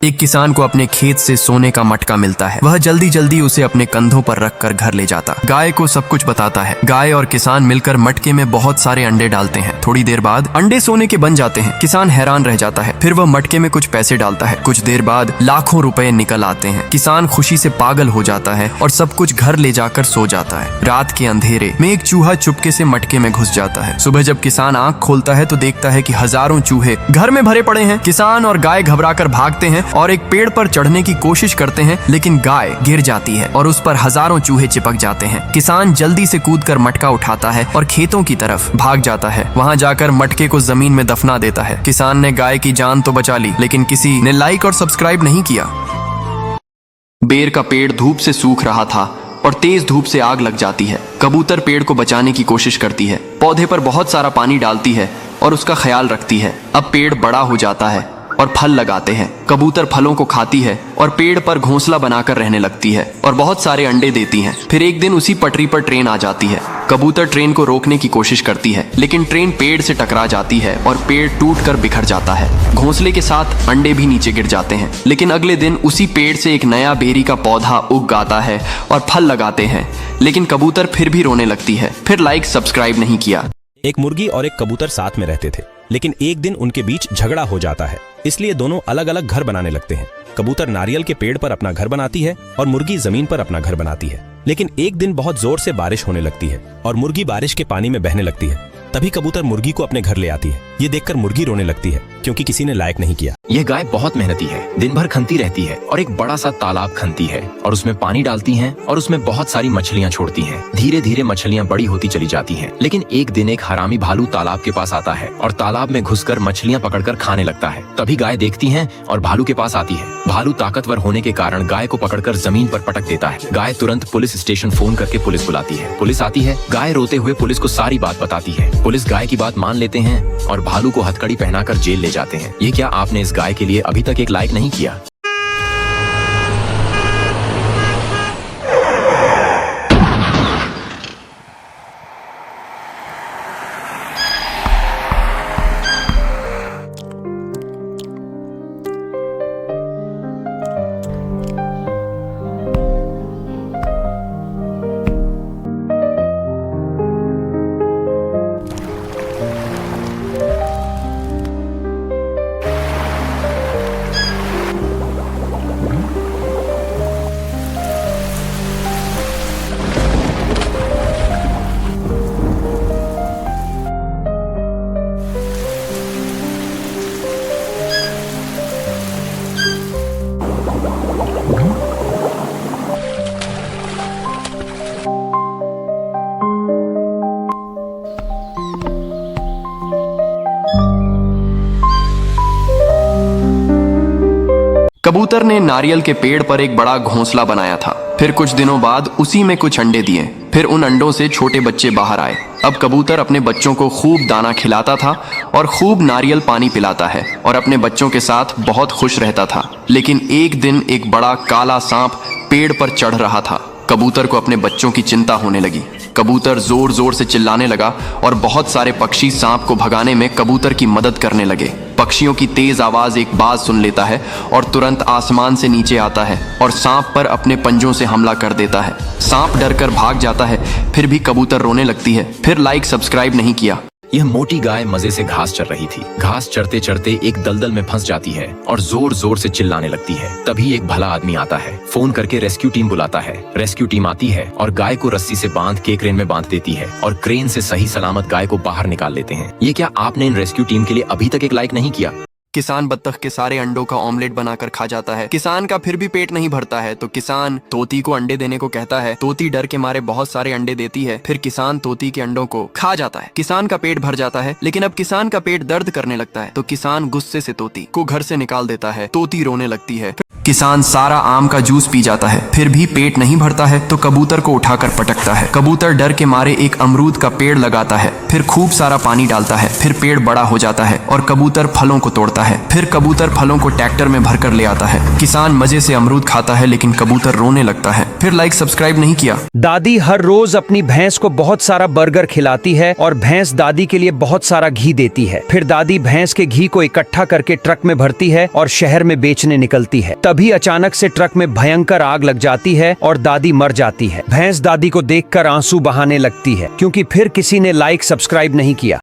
एक किसान को अपने खेत से सोने का मटका मिलता है। वह जल्दी जल्दी उसे अपने कंधों पर रखकर घर ले जाता, गाय को सब कुछ बताता है। गाय और किसान मिलकर मटके में बहुत सारे अंडे डालते हैं। थोड़ी देर बाद अंडे सोने के बन जाते हैं। किसान हैरान रह जाता है। फिर वह मटके में कुछ पैसे डालता है। कुछ देर बाद लाखों रुपए निकल आते हैं। किसान खुशी से पागल हो जाता है और सब कुछ घर ले जाकर सो जाता है। रात के अंधेरे में एक चूहा चुपके से मटके में घुस जाता है। सुबह जब किसान आंख खोलता है तो देखता है कि हजारों चूहे घर में भरे पड़े हैं। किसान और गाय घबराकर भागते हैं और एक पेड़ पर चढ़ने की कोशिश करते हैं, लेकिन गाय गिर जाती है और उस पर हजारों चूहे चिपक जाते हैं। किसान जल्दी से कूदकर मटका उठाता है और खेतों की तरफ भाग जाता है। वहां जाकर मटके को जमीन में दफना देता है। किसान ने गाय की जान तो बचा ली, लेकिन किसी ने लाइक और सब्सक्राइब नहीं किया। बेर का पेड़ धूप से सूख रहा था और तेज धूप से आग लग जाती है। कबूतर पेड़ को बचाने की कोशिश करती है, पौधे पर बहुत सारा पानी डालती है और उसका ख्याल रखती है। अब पेड़ बड़ा हो जाता है और फल लगाते हैं। कबूतर फलों को खाती है और पेड़ पर घोंसला बनाकर रहने लगती है और बहुत सारे अंडे देती है। फिर एक दिन उसी पटरी पर ट्रेन आ जाती है। कबूतर ट्रेन को रोकने की कोशिश करती है, लेकिन ट्रेन पेड़ से टकरा जाती है और पेड़ टूटकर बिखर जाता है। घोंसले के साथ अंडे भी नीचे गिर जाते हैं। लेकिन अगले दिन उसी पेड़ से एक नया बेरी का पौधा उग आता है और फल लगाते हैं, लेकिन कबूतर फिर भी रोने लगती है। फिर लाइक सब्सक्राइब नहीं किया। एक मुर्गी और एक कबूतर साथ में रहते थे, लेकिन एक दिन उनके बीच झगड़ा हो जाता है। इसलिए दोनों अलग अलग घर बनाने लगते हैं। कबूतर नारियल के पेड़ पर अपना घर बनाती है और मुर्गी जमीन पर अपना घर बनाती है। लेकिन एक दिन बहुत जोर से बारिश होने लगती है और मुर्गी बारिश के पानी में बहने लगती है। तभी कबूतर मुर्गी को अपने घर ले आती है। ये देखकर मुर्गी रोने लगती है, क्योंकि किसी ने लायक नहीं किया। यह गाय बहुत मेहनती है, दिन भर खनती रहती है और एक बड़ा सा तालाब खनती है और उसमें पानी डालती है और उसमें बहुत सारी मछलियाँ छोड़ती हैं। धीरे धीरे मछलियाँ बड़ी होती चली जाती हैं। लेकिन एक दिन एक हरामी भालू तालाब के पास आता है और तालाब में घुसकर मछलियाँ पकड़कर खाने लगता है। तभी गाय देखती है और भालू के पास आती है। भालू ताकतवर होने के कारण गाय को पकड़कर जमीन पर पटक देता है। गाय तुरंत पुलिस स्टेशन फोन करके पुलिस बुलाती है। पुलिस आती है। गाय रोते हुए पुलिस को सारी बात बताती है। पुलिस गाय की बात मान लेते हैं और भालू को हथकड़ी पहनाकर जेल ले जाते हैं। ये क्या आपने इस गाय के लिए अभी तक एक लाइक नहीं किया? कबूतर ने नारियल के पेड़ पर एक बड़ा घोंसला बनाया था। फिर कुछ दिनों बाद उसी में कुछ अंडे दिए। फिर उन अंडों से छोटे बच्चे बाहर आए। अब कबूतर अपने बच्चों को खूब दाना खिलाता था और खूब नारियल पानी पिलाता है और अपने बच्चों के साथ बहुत खुश रहता था। लेकिन एक दिन एक बड़ा काला सांप पेड़ पर चढ़ रहा था। कबूतर को अपने बच्चों की चिंता होने लगी। कबूतर जोर जोर से चिल्लाने लगा और बहुत सारे पक्षी सांप को भगाने में कबूतर की मदद करने लगे। पक्षियों की तेज आवाज एक बाज सुन लेता है और तुरंत आसमान से नीचे आता है और सांप पर अपने पंजों से हमला कर देता है। सांप डरकर भाग जाता है, फिर भी कबूतर रोने लगती है। फिर लाइक सब्सक्राइब नहीं किया। यह मोटी गाय मजे से घास चर रही थी। घास चरते चरते एक दलदल में फंस जाती है और जोर जोर से चिल्लाने लगती है। तभी एक भला आदमी आता है, फोन करके रेस्क्यू टीम बुलाता है। रेस्क्यू टीम आती है और गाय को रस्सी से बांध के क्रेन में बांध देती है और क्रेन से सही सलामत गाय को बाहर निकाल लेते हैं। ये क्या आपने इन रेस्क्यू टीम के लिए अभी तक एक लाइक नहीं किया? किसान बत्तख के सारे अंडों का ऑमलेट बनाकर खा जाता है। किसान का फिर भी पेट नहीं भरता है तो किसान तोती को अंडे देने को कहता है। तोती डर के मारे बहुत सारे अंडे देती है। फिर किसान तोती के अंडों को खा जाता है। किसान का पेट भर जाता है, लेकिन अब किसान का पेट दर्द करने लगता है तो किसान गुस्से से तोती को घर से निकाल देता है। तोती रोने लगती है। किसान सारा आम का जूस पी जाता है, फिर भी पेट नहीं भरता है तो कबूतर को उठाकर पटकता है। कबूतर डर के मारे एक अमरूद का पेड़ लगाता है, फिर खूब सारा पानी डालता है, फिर पेड़ बड़ा हो जाता है और कबूतर फलों को तोड़ता है। फिर कबूतर फलों को ट्रैक्टर में भरकर ले आता है। किसान मजे से अमरूद खाता है लेकिन कबूतर रोने लगता है। फिर लाइक सब्सक्राइब नहीं किया। दादी हर रोज अपनी भैंस को बहुत सारा बर्गर खिलाती है और भैंस दादी के लिए बहुत सारा घी देती है। फिर दादी भैंस के घी को इकट्ठा करके ट्रक में भरती है और शहर में बेचने निकलती है। तभी अचानक से ट्रक में भयंकर आग लग जाती है और दादी मर जाती है। भैंस दादी को देखकर आंसू बहाने लगती है क्योंकि फिर किसी ने लाइक सब्सक्राइब नहीं किया।